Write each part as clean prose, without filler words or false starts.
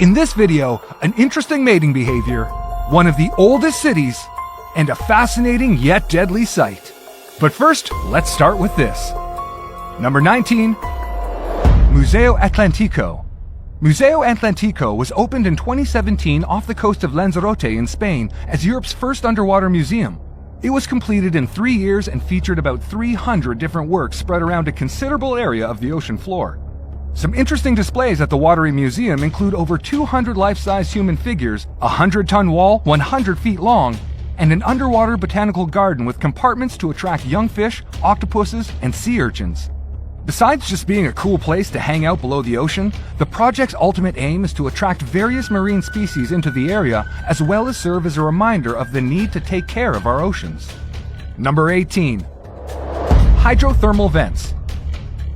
In this video, an interesting mating behavior, one of the oldest cities, and a fascinating yet deadly sight. But first, let's start with this. Number 19, Museo Atlantico. Museo Atlantico was opened in 2017 off the coast of Lanzarote in Spain as Europe's first underwater museum. It was completed in 3 years and featured about 300 different works spread around a considerable area of the ocean floor. Some interesting displays at the Watery Museum include over 200 life-size human figures, a 100-ton wall 100 feet long, and an underwater botanical garden with compartments to attract young fish, octopuses, and sea urchins. Besides just being a cool place to hang out below the ocean, the project's ultimate aim is to attract various marine species into the area, as well as serve as a reminder of the need to take care of our oceans. Number 18. Hydrothermal vents.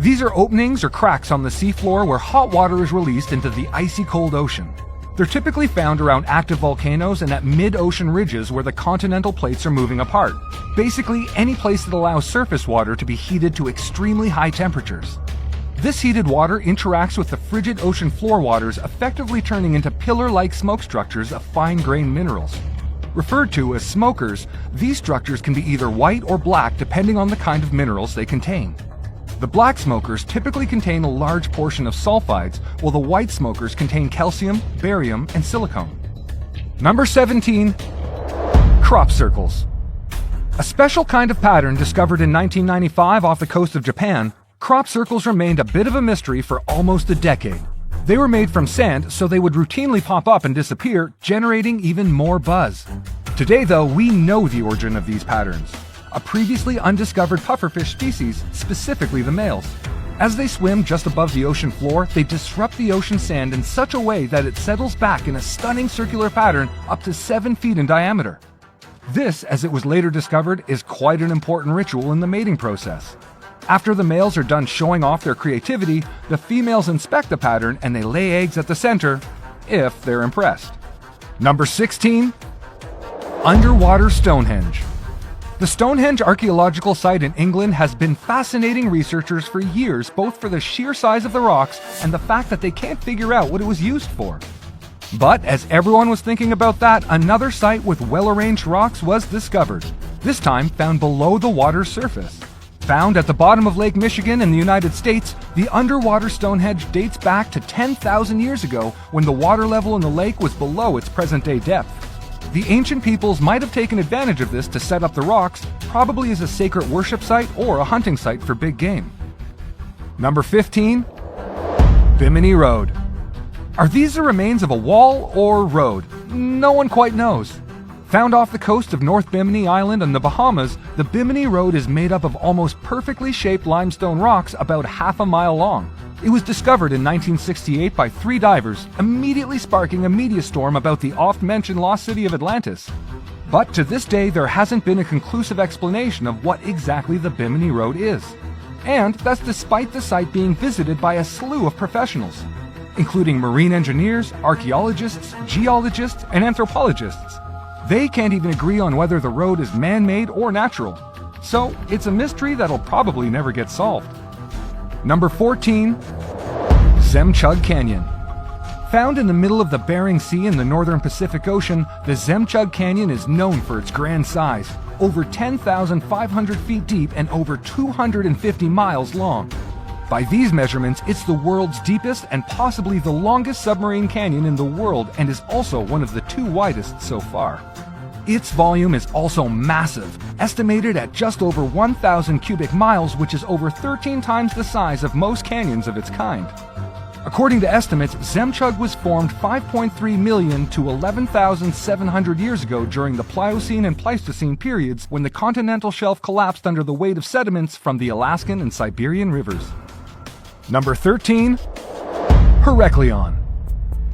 These are openings or cracks on the seafloor where hot water is released into the icy cold ocean. They're typically found around active volcanoes and at mid-ocean ridges where the continental plates are moving apart. Basically, any place that allows surface water to be heated to extremely high temperatures. This heated water interacts with the frigid ocean floor waters, effectively turning into pillar-like smoke structures of fine-grained minerals. Referred to as smokers, these structures can be either white or black depending on the kind of minerals they contain. The black smokers typically contain a large portion of sulfides, while the white smokers contain calcium, barium, and silicon. Number 17. Crop circles. A special kind of pattern discovered in 1995 off the coast of Japan, crop circles remained a bit of a mystery for almost a decade. They were made from sand, so they would routinely pop up and disappear, generating even more buzz. Today, though, we know the origin of these patterns. A previously undiscovered pufferfish species, specifically the males. As they swim just above the ocean floor, they disrupt the ocean sand in such a way that it settles back in a stunning circular pattern up to 7 feet in diameter. This, as it was later discovered, is quite an important ritual in the mating process. After the males are done showing off their creativity, the females inspect the pattern and they lay eggs at the center, if they're impressed. Number 16. Underwater Stonehenge. The Stonehenge archaeological site in England has been fascinating researchers for years, both for the sheer size of the rocks and the fact that they can't figure out what it was used for. But as everyone was thinking about that, another site with well-arranged rocks was discovered, this time found below the water's surface. Found at the bottom of Lake Michigan in the United States, the underwater Stonehenge dates back to 10,000 years ago when the water level in the lake was below its present-day depth. The ancient peoples might have taken advantage of this to set up the rocks, probably as a sacred worship site or a hunting site for big game. Number 15. Bimini Road. Are these the remains of a wall or road? No one quite knows. Found off the coast of North Bimini Island in the Bahamas, the Bimini Road is made up of almost perfectly shaped limestone rocks about half a mile long. It was discovered in 1968 by 3 divers, immediately sparking a media storm about the oft-mentioned lost city of Atlantis. But to this day, there hasn't been a conclusive explanation of what exactly the Bimini Road is. And that's despite the site being visited by a slew of professionals, including marine engineers, archaeologists, geologists, and anthropologists. They can't even agree on whether the road is man-made or natural. So it's a mystery that'll probably never get solved. Number 14. Zemchug Canyon. Found in the middle of the Bering Sea in the northern Pacific Ocean, the Zemchug Canyon is known for its grand size, over 10,500 feet deep and over 250 miles long. By these measurements, it's the world's deepest and possibly the longest submarine canyon in the world and is also one of the 2 widest so far. Its volume is also massive, estimated at just over 1,000 cubic miles, which is over 13 times the size of most canyons of its kind. According to estimates, Zemchug was formed 5.3 million to 11,700 years ago during the Pliocene and Pleistocene periods when the continental shelf collapsed under the weight of sediments from the Alaskan and Siberian rivers. Number 13. Heraklion.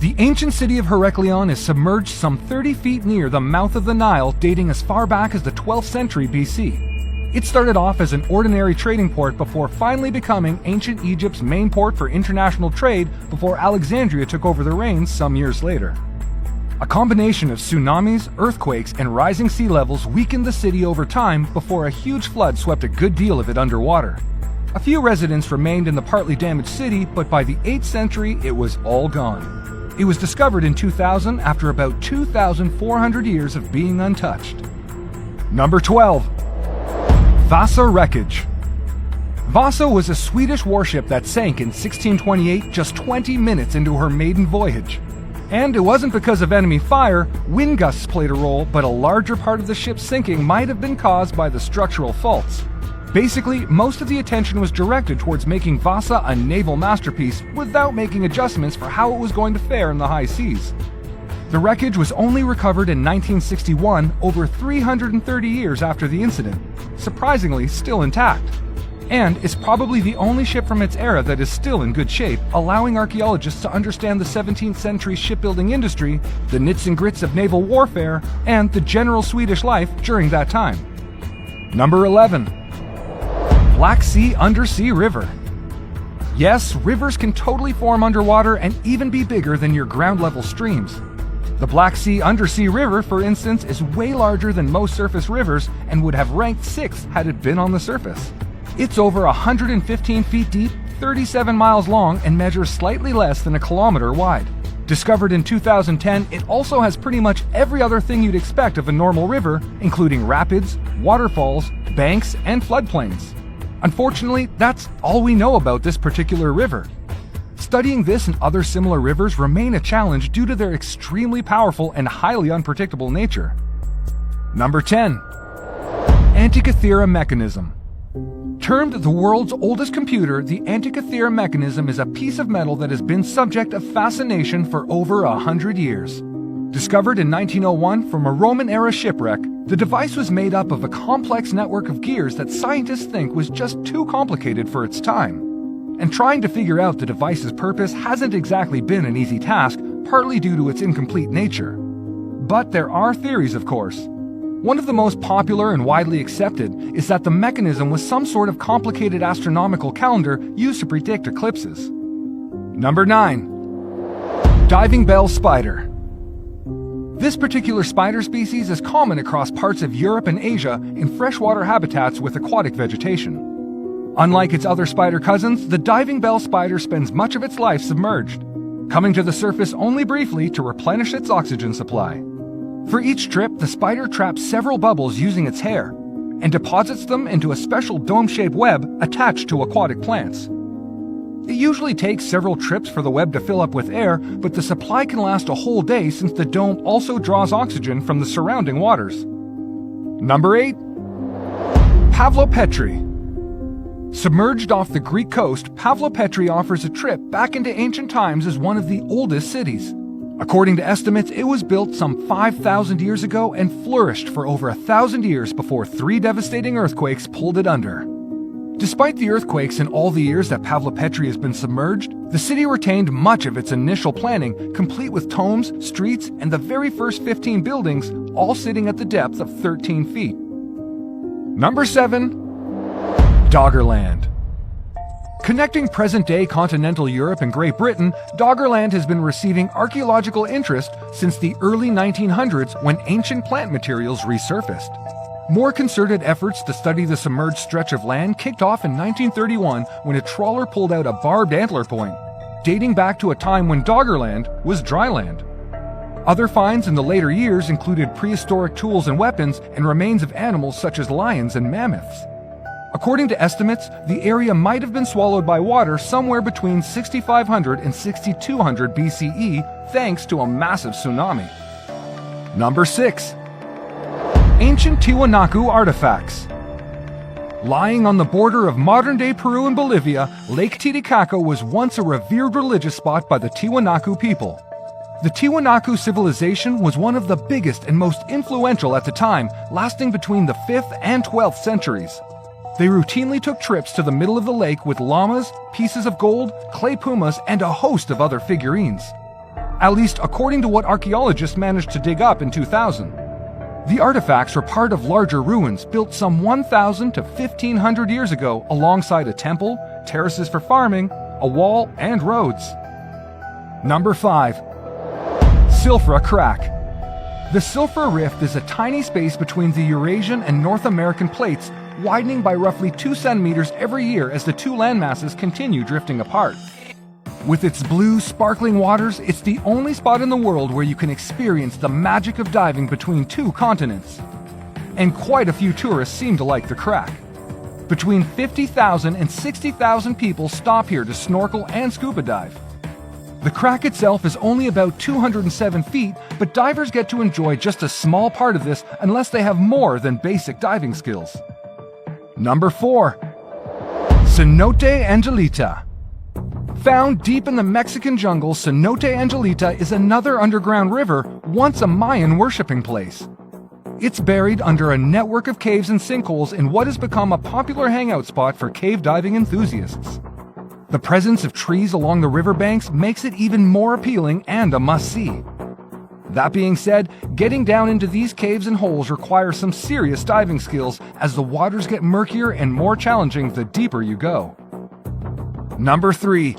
The ancient city of Heraklion is submerged some 30 feet near the mouth of the Nile, dating as far back as the 12th century BC. It started off as an ordinary trading port before finally becoming ancient Egypt's main port for international trade before Alexandria took over the reins some years later. A combination of tsunamis, earthquakes, and rising sea levels weakened the city over time before a huge flood swept a good deal of it underwater. A few residents remained in the partly damaged city, but by the 8th century, it was all gone. It was discovered in 2000 after about 2,400 years of being untouched. Number 12. Vasa wreckage. Vasa was a Swedish warship that sank in 1628, just 20 minutes into her maiden voyage. And it wasn't because of enemy fire. Wind gusts played a role, but a larger part of the ship's sinking might have been caused by the structural faults. Basically, most of the attention was directed towards making Vasa a naval masterpiece without making adjustments for how it was going to fare in the high seas. The wreckage was only recovered in 1961, over 330 years after the incident, surprisingly still intact. And is probably the only ship from its era that is still in good shape, allowing archaeologists to understand the 17th century shipbuilding industry, the nits and grits of naval warfare, and the general Swedish life during that time. Number 11. Black Sea Undersea River. Yes, rivers can totally form underwater and even be bigger than your ground-level streams. The Black Sea Undersea River, for instance, is way larger than most surface rivers and would have ranked 6th had it been on the surface. It's over 115 feet deep, 37 miles long, and measures slightly less than a kilometer wide. Discovered in 2010, it also has pretty much every other thing you'd expect of a normal river, including rapids, waterfalls, banks, and floodplains. Unfortunately, that's all we know about this particular river. Studying this and other similar rivers remain a challenge due to their extremely powerful and highly unpredictable nature. Number 10. Antikythera mechanism. Termed the world's oldest computer, the Antikythera mechanism is a piece of metal that has been subject of fascination for over 100 years. Discovered in 1901 from a Roman-era shipwreck, the device was made up of a complex network of gears that scientists think was just too complicated for its time. And trying to figure out the device's purpose hasn't exactly been an easy task, partly due to its incomplete nature. But there are theories, of course. One of the most popular and widely accepted is that the mechanism was some sort of complicated astronomical calendar used to predict eclipses. Number 9. Diving bell spider. This particular spider species is common across parts of Europe and Asia in freshwater habitats with aquatic vegetation. Unlike its other spider cousins, the diving bell spider spends much of its life submerged, coming to the surface only briefly to replenish its oxygen supply. For each trip, the spider traps several bubbles using its hair and deposits them into a special dome-shaped web attached to aquatic plants. It usually takes several trips for the web to fill up with air, but the supply can last a whole day since the dome also draws oxygen from the surrounding waters. Number 8. Pavlopetri. Submerged off the Greek coast, Pavlopetri offers a trip back into ancient times as one of the oldest cities. According to estimates, it was built some 5,000 years ago and flourished for over 1,000 years before 3 devastating earthquakes pulled it under. Despite the earthquakes and all the years that Pavlopetri has been submerged, the city retained much of its initial planning, complete with tombs, streets, and the very first 15 buildings, all sitting at the depth of 13 feet. Number 7. Doggerland. Connecting present-day continental Europe and Great Britain, Doggerland has been receiving archaeological interest since the early 1900s when ancient plant materials resurfaced. More concerted efforts to study the submerged stretch of land kicked off in 1931 when a trawler pulled out a barbed antler point, dating back to a time when Doggerland was dry land. Other finds in the later years included prehistoric tools and weapons and remains of animals such as lions and mammoths. According to estimates, the area might have been swallowed by water somewhere between 6,500 and 6,200 BCE thanks to a massive tsunami. Number 6. Ancient Tiwanaku artifacts. Lying on the border of modern-day Peru and Bolivia, Lake Titicaca was once a revered religious spot by the Tiwanaku people. The Tiwanaku civilization was one of the biggest and most influential at the time, lasting between the 5th and 12th centuries. They routinely took trips to the middle of the lake with llamas, pieces of gold, clay pumas, and a host of other figurines. At least according to what archaeologists managed to dig up in 2000. The artifacts were part of larger ruins built some 1,000 to 1,500 years ago alongside a temple, terraces for farming, a wall, and roads. Number 5. Silfra Crack. The Silfra Rift is a tiny space between the Eurasian and North American plates, widening by roughly 2 centimeters every year as the two landmasses continue drifting apart. With its blue, sparkling waters, it's the only spot in the world where you can experience the magic of diving between two continents. And quite a few tourists seem to like the crack. Between 50,000 and 60,000 people stop here to snorkel and scuba dive. The crack itself is only about 207 feet, but divers get to enjoy just a small part of this unless they have more than basic diving skills. Number 4. Cenote Angelita. Found deep in the Mexican jungle, Cenote Angelita is another underground river, once a Mayan worshipping place. It's buried under a network of caves and sinkholes in what has become a popular hangout spot for cave diving enthusiasts. The presence of trees along the riverbanks makes it even more appealing and a must-see. That being said, getting down into these caves and holes requires some serious diving skills as the waters get murkier and more challenging the deeper you go. Number 3.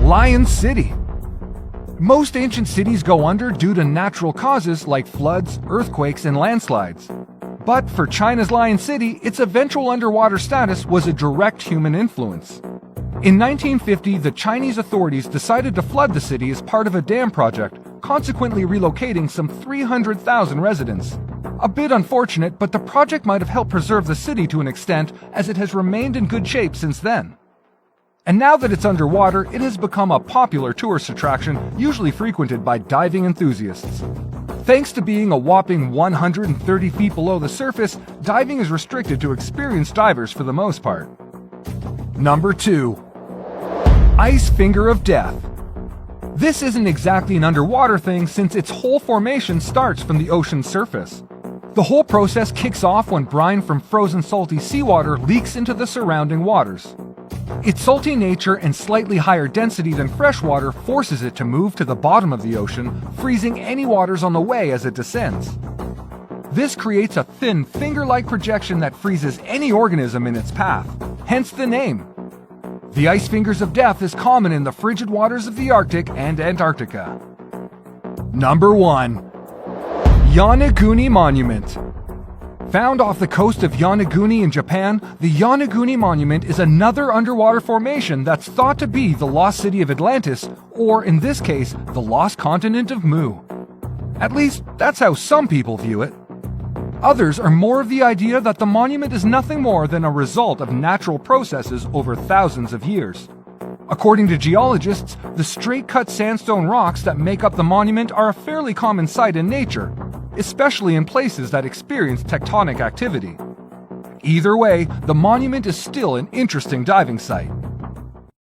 Lion City. Most ancient cities go under due to natural causes like floods, earthquakes, and landslides. But for China's Lion City, its eventual underwater status was a direct human influence. In 1950, the Chinese authorities decided to flood the city as part of a dam project, consequently relocating some 300,000 residents. A bit unfortunate, but the project might have helped preserve the city to an extent, as it has remained in good shape since then. And now that it's underwater, it has become a popular tourist attraction, usually frequented by diving enthusiasts. Thanks to being a whopping 130 feet below the surface, diving is restricted to experienced divers for the most part. Number 2. Ice Finger of Death. This isn't exactly an underwater thing since its whole formation starts from the ocean's surface. The whole process kicks off when brine from frozen salty seawater leaks into the surrounding waters. Its salty nature and slightly higher density than freshwater forces it to move to the bottom of the ocean, freezing any waters on the way as it descends. This creates a thin, finger-like projection that freezes any organism in its path, hence the name. The Ice Fingers of Death is common in the frigid waters of the Arctic and Antarctica. Number 1. Yonaguni Monument. Found off the coast of Yonaguni in Japan, the Yonaguni Monument is another underwater formation that's thought to be the lost city of Atlantis, or in this case, the lost continent of Mu. At least, that's how some people view it. Others are more of the idea that the monument is nothing more than a result of natural processes over thousands of years. According to geologists, the straight-cut sandstone rocks that make up the monument are a fairly common sight in nature, especially in places that experience tectonic activity. Either way, the monument is still an interesting diving site.